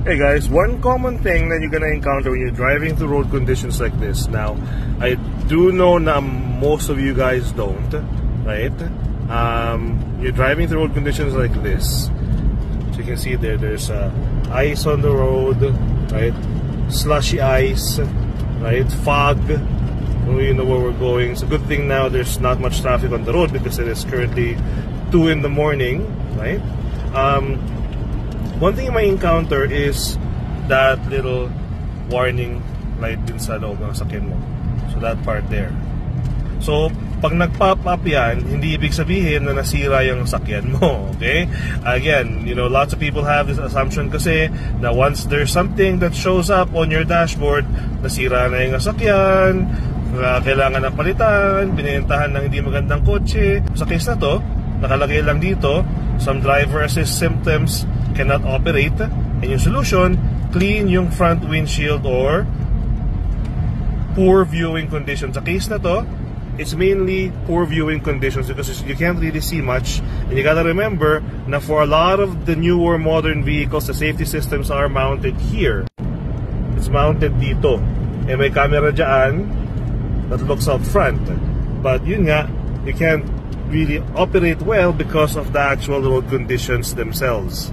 Hey guys, one common thing that you're gonna encounter when you're driving through road conditions like this. Now, I do know that most of you guys don't, right? You're driving through road conditions like this. So you can see there's ice on the road, right? Slushy ice, right? Fog. We know where we're going. It's a good thing now there's not much traffic on the road because it is currently 2 in the morning, right? One thing you might encounter is that little warning light din sa loob ng sakyan mo. So that part there. So pag nag-pop up yan, hindi ibig sabihin na nasira yung sakyan mo, okay? Again, you know, lots of people have this assumption kasi na once there's something that shows up on your dashboard, nasira na yung sakyan, kailangan ng palitan, binentahan ng hindi magandang kotse. Sa case na to, nakalagay lang dito, some driver assist symptoms cannot operate, and yung solution, clean yung front windshield or poor viewing conditions. Sa case na to, it's mainly poor viewing conditions because you can't really see much, and you gotta remember na for a lot of the newer modern vehicles, the safety systems are mounted here. It's mounted dito, and may camera dyan that looks out front, but yun nga, you can't really operate well because of the actual road conditions themselves.